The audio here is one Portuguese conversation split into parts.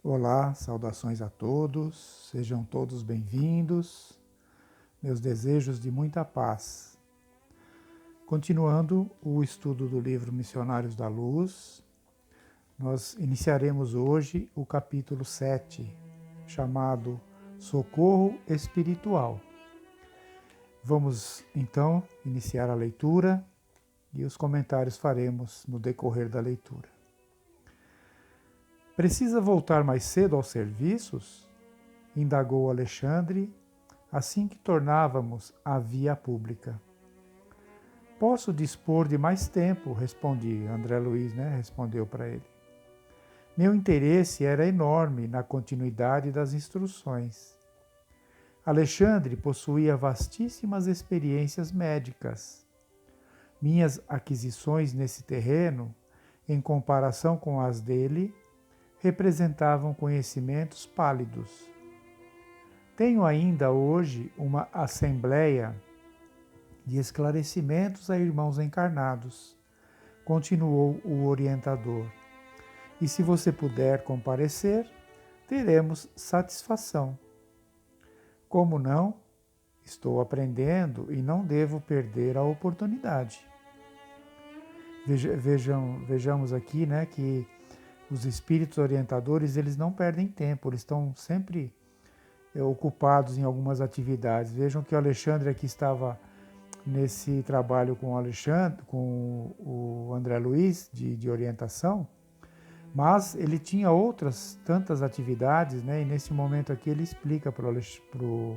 Olá, saudações a todos, sejam todos bem-vindos, meus desejos de muita paz. Continuando o estudo do livro Missionários da Luz, nós iniciaremos hoje o capítulo 7, chamado Socorro Espiritual. Vamos então iniciar a leitura e os comentários faremos no decorrer da leitura. Precisa voltar mais cedo aos serviços? Indagou Alexandre, assim que tornávamos à via pública. Posso dispor de mais tempo, respondi. André Luiz, respondeu para ele. Meu interesse era enorme na continuidade das instruções. Alexandre possuía vastíssimas experiências médicas. Minhas aquisições nesse terreno, em comparação com as dele, representavam conhecimentos pálidos. Tenho ainda hoje uma assembleia de esclarecimentos a irmãos encarnados, continuou o orientador. E se você puder comparecer, teremos satisfação. Como não? Estou aprendendo e não devo perder a oportunidade. Vejamos aqui, que os espíritos orientadores, eles não perdem tempo, eles estão sempre ocupados em algumas atividades. Vejam que o Alexandre aqui estava nesse trabalho com o André Luiz, de orientação, mas ele tinha outras tantas atividades, e nesse momento aqui ele explica para o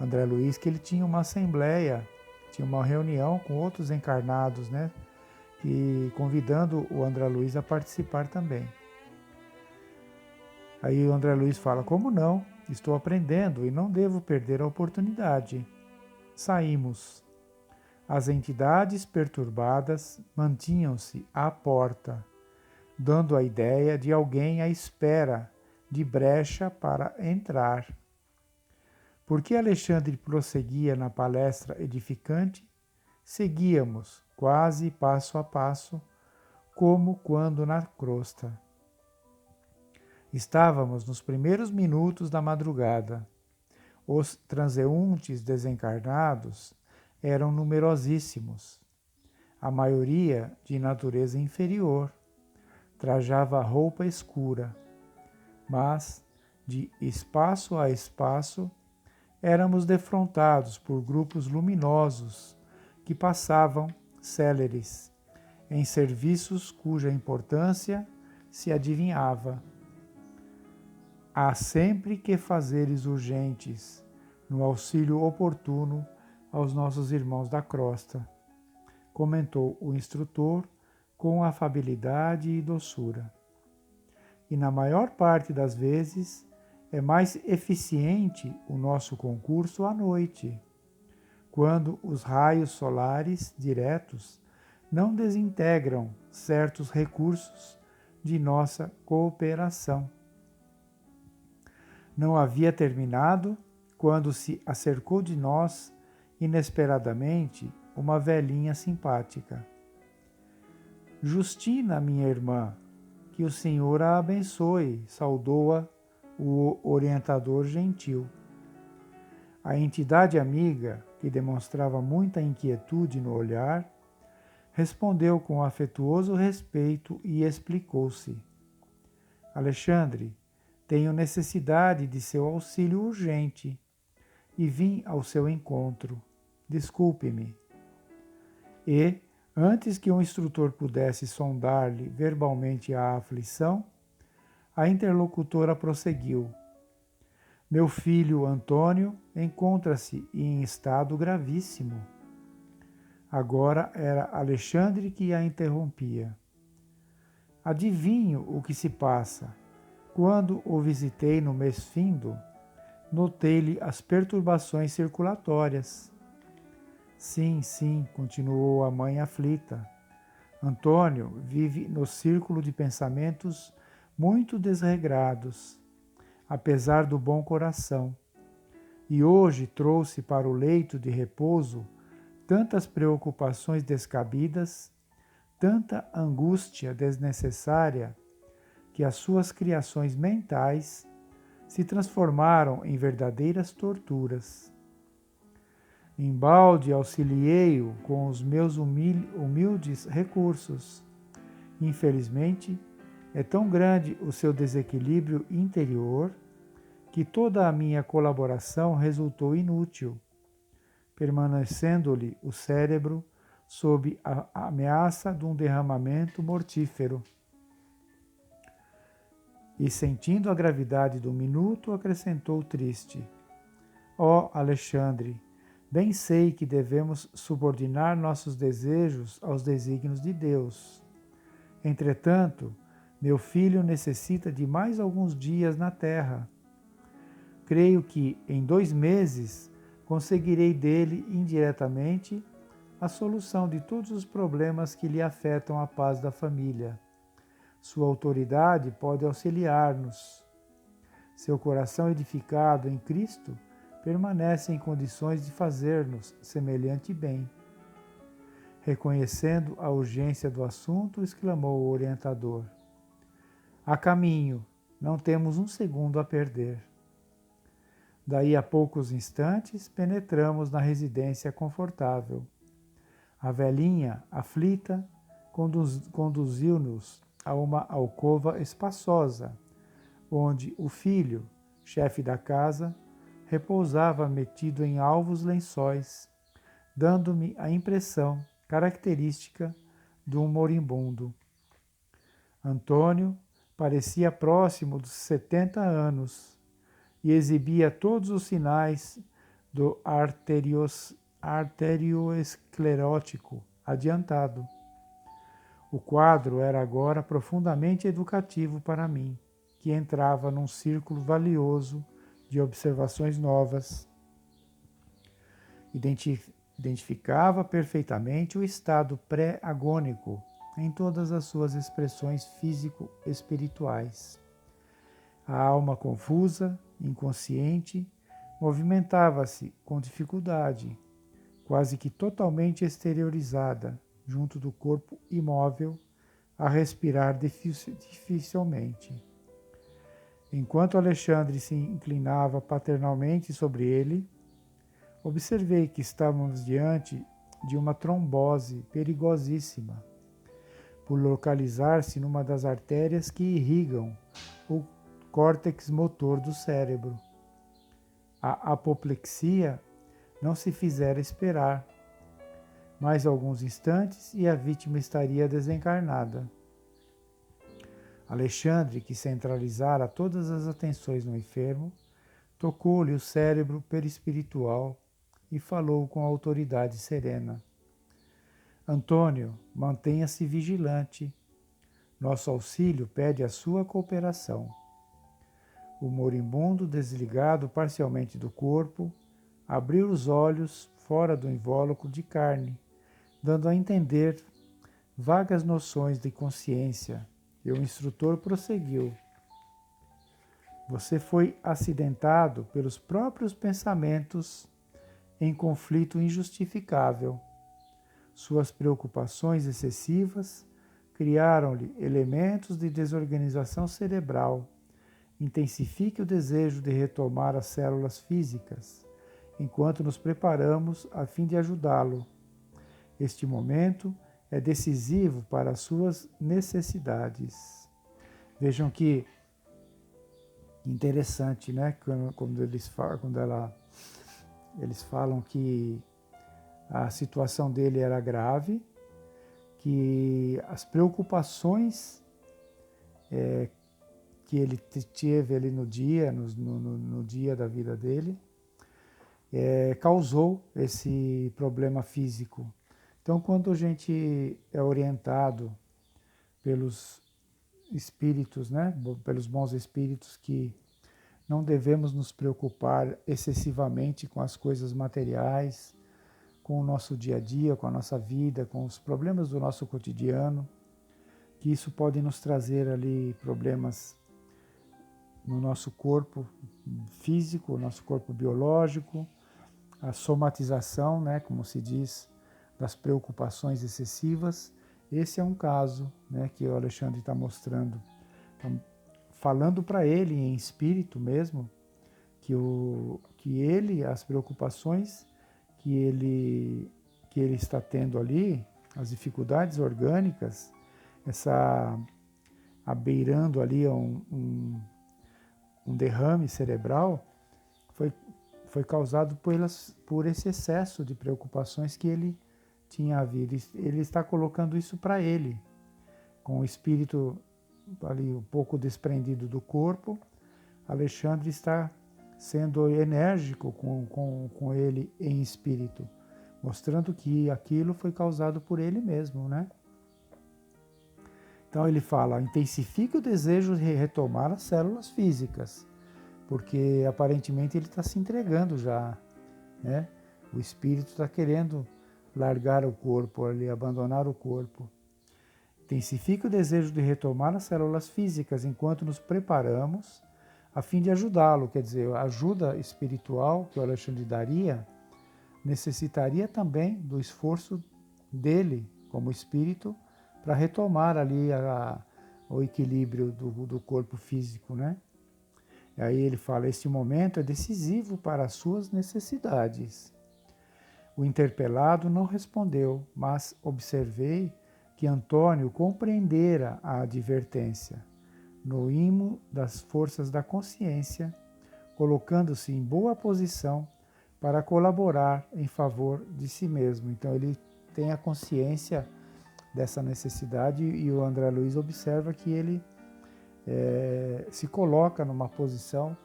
André Luiz que ele tinha uma assembleia, tinha uma reunião com outros encarnados, e convidando o André Luiz a participar também. Aí o André Luiz fala, como não? Estou aprendendo e não devo perder a oportunidade. Saímos. As entidades perturbadas mantinham-se à porta, dando a ideia de alguém à espera de brecha para entrar. Porque Alexandre prosseguia na palestra edificante, seguíamos, quase passo a passo, como quando na crosta. Estávamos nos primeiros minutos da madrugada. Os transeuntes desencarnados eram numerosíssimos. A maioria de natureza inferior. Trajava roupa escura. Mas, de espaço a espaço, éramos defrontados por grupos luminosos que passavam céleres em serviços cuja importância se adivinhava. Há sempre que fazeres urgentes, no auxílio oportuno aos nossos irmãos da crosta, comentou o instrutor com afabilidade e doçura. E na maior parte das vezes é mais eficiente o nosso concurso à noite, quando os raios solares diretos não desintegram certos recursos de nossa cooperação. Não havia terminado quando se acercou de nós, inesperadamente, uma velhinha simpática. Justina, minha irmã, que o Senhor a abençoe, saudou-a o orientador gentil. A entidade amiga, que demonstrava muita inquietude no olhar, respondeu com afetuoso respeito e explicou-se. Alexandre, tenho necessidade de seu auxílio urgente e vim ao seu encontro. Desculpe-me. E, antes que o instrutor pudesse sondar-lhe verbalmente a aflição, a interlocutora prosseguiu. Meu filho Antônio encontra-se em estado gravíssimo. Agora era Alexandre que a interrompia. Adivinho o que se passa. Quando o visitei no mês findo, notei-lhe as perturbações circulatórias. Sim, continuou a mãe aflita. Antônio vive no círculo de pensamentos muito desregrados, apesar do bom coração, e hoje trouxe para o leito de repouso tantas preocupações descabidas, tanta angústia desnecessária, que as suas criações mentais se transformaram em verdadeiras torturas. Embalde auxiliei-o com os meus humildes recursos. Infelizmente, é tão grande o seu desequilíbrio interior que toda a minha colaboração resultou inútil, permanecendo-lhe o cérebro sob a ameaça de um derramamento mortífero. E, sentindo a gravidade do minuto, acrescentou triste: Ó Alexandre, bem sei que devemos subordinar nossos desejos aos desígnios de Deus. Entretanto, meu filho necessita de mais alguns dias na terra. Creio que, em 2 meses, conseguirei dele, indiretamente, a solução de todos os problemas que lhe afetam a paz da família. Sua autoridade pode auxiliar-nos. Seu coração edificado em Cristo permanece em condições de fazer-nos semelhante bem. Reconhecendo a urgência do assunto, exclamou o orientador: A caminho, não temos um segundo a perder. Daí a poucos instantes, penetramos na residência confortável. A velhinha, aflita, conduziu-nos a uma alcova espaçosa, onde o filho, chefe da casa, repousava metido em alvos lençóis, dando-me a impressão característica de um moribundo. Antônio parecia próximo dos 70 anos e exibia todos os sinais do arterioesclerótico adiantado. O quadro era agora profundamente educativo para mim, que entrava num círculo valioso de observações novas. Identificava perfeitamente o estado pré-agônico em todas as suas expressões físico-espirituais. A alma confusa, inconsciente, movimentava-se com dificuldade, quase que totalmente exteriorizada, junto do corpo imóvel, a respirar dificilmente. Enquanto Alexandre se inclinava paternalmente sobre ele, observei que estávamos diante de uma trombose perigosíssima, por localizar-se numa das artérias que irrigam o córtex motor do cérebro. A apoplexia não se fizera esperar. Mais alguns instantes e a vítima estaria desencarnada. Alexandre, que centralizara todas as atenções no enfermo, tocou-lhe o cérebro perispiritual e falou com autoridade serena. Antônio, mantenha-se vigilante. Nosso auxílio pede a sua cooperação. O moribundo, desligado parcialmente do corpo, abriu os olhos fora do invólucro de carne, dando a entender vagas noções de consciência, e o instrutor prosseguiu. Você foi acidentado pelos próprios pensamentos em conflito injustificável. Suas preocupações excessivas criaram-lhe elementos de desorganização cerebral. Intensifique o desejo de retomar as células físicas, enquanto nos preparamos a fim de ajudá-lo. Este momento é decisivo para as suas necessidades. Vejam que interessante, né? Quando eles falam que a situação dele era grave, que as preocupações que ele teve ali no dia da vida dele, causou esse problema físico. Então, quando a gente é orientado pelos espíritos, né, pelos bons espíritos, que não devemos nos preocupar excessivamente com as coisas materiais, com o nosso dia a dia, com a nossa vida, com os problemas do nosso cotidiano, que isso pode nos trazer ali problemas no nosso corpo físico, nosso corpo biológico, a somatização, né, como se diz, das preocupações excessivas. Esse é um caso, né, que o Alexandre está mostrando Então, falando para ele em espírito mesmo, que ele, as preocupações que ele está tendo ali, as dificuldades orgânicas, abeirando ali um derrame cerebral, foi causado por esse excesso de preocupações que ele tinha havido. Ele está colocando isso para ele, com o espírito ali um pouco desprendido do corpo. Alexandre está sendo enérgico com ele em espírito, mostrando que aquilo foi causado por ele mesmo, né? Então ele fala, intensifique o desejo de retomar as células físicas, porque aparentemente ele está se entregando já, né? O espírito está querendo largar o corpo ali, abandonar o corpo. Intensifique o desejo de retomar as células físicas enquanto nos preparamos a fim de ajudá-lo, quer dizer, a ajuda espiritual que o Alexandre daria necessitaria também do esforço dele como espírito para retomar ali o equilíbrio do corpo físico, né? E aí ele fala, este momento é decisivo para as suas necessidades. O interpelado não respondeu, mas observei que Antônio compreendera a advertência. No imo das forças da consciência, colocando-se em boa posição para colaborar em favor de si mesmo. Então ele tem a consciência dessa necessidade e o André Luiz observa que ele se coloca numa posição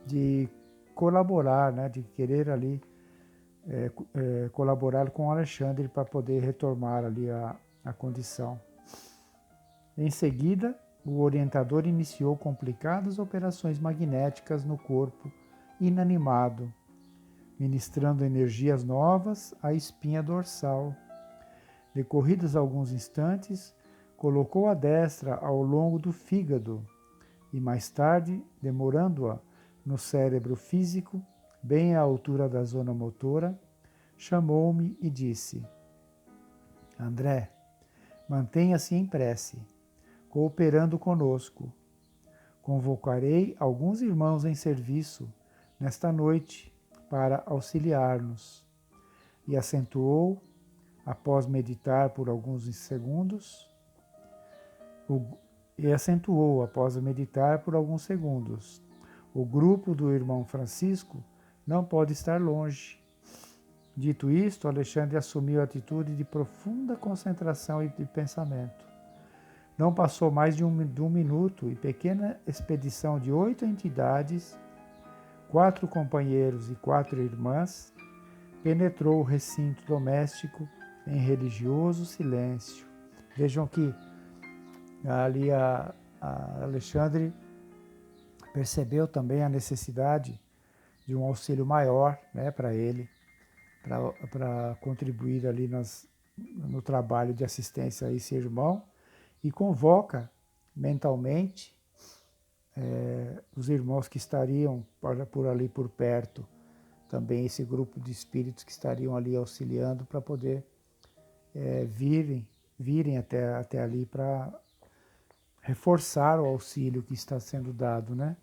de colaborar, né, de querer ali colaborar com Alexandre para poder retomar ali a condição. Em seguida, o orientador iniciou complicadas operações magnéticas no corpo inanimado, ministrando energias novas à espinha dorsal. Decorridos alguns instantes, colocou a destra ao longo do fígado e mais tarde, demorando-a no cérebro físico, bem à altura da zona motora, chamou-me e disse: André, mantenha-se em prece, cooperando conosco. Convocarei alguns irmãos em serviço nesta noite para auxiliar-nos. E acentuou, após meditar por alguns segundos, o grupo do irmão Francisco não pode estar longe. Dito isto, Alexandre assumiu a atitude de profunda concentração e de pensamento. Não passou mais de um minuto e pequena expedição de 8 entidades, 4 companheiros e 4 irmãs, penetrou o recinto doméstico em religioso silêncio. Vejam que ali a Alexandre percebeu também a necessidade de um auxílio maior, né, para ele, para contribuir ali no trabalho de assistência a esse irmão, e convoca mentalmente os irmãos que estariam por ali por perto, também esse grupo de espíritos que estariam ali auxiliando para poder virem até ali para reforçar o auxílio que está sendo dado, né,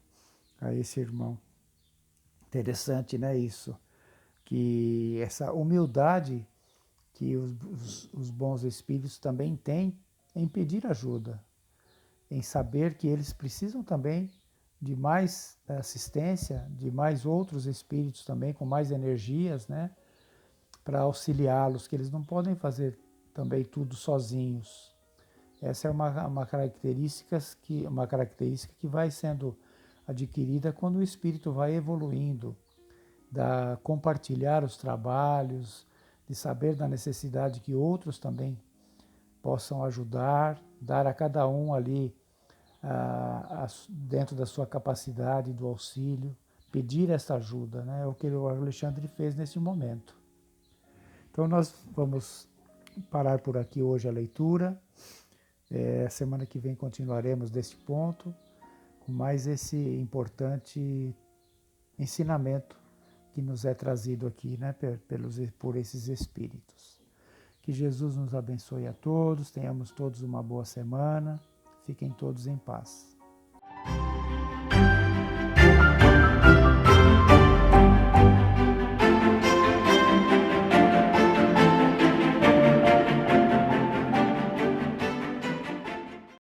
a esse irmão. Interessante, né, isso, que essa humildade que os bons espíritos também têm em pedir ajuda, em saber que eles precisam também de mais assistência, de mais outros espíritos também com mais energias, né, para auxiliá-los, que eles não podem fazer também tudo sozinhos. Essa é uma característica que vai sendo adquirida quando o espírito vai evoluindo, da compartilhar os trabalhos, de saber da necessidade que outros também possam ajudar, dar a cada um ali, dentro da sua capacidade do auxílio, pedir essa ajuda, né? É o que o Alexandre fez nesse momento. Então nós vamos parar por aqui hoje a leitura. Semana que vem continuaremos desse ponto, com mais esse importante ensinamento que nos é trazido aqui, né, por esses espíritos. Que Jesus nos abençoe a todos, tenhamos todos uma boa semana, fiquem todos em paz.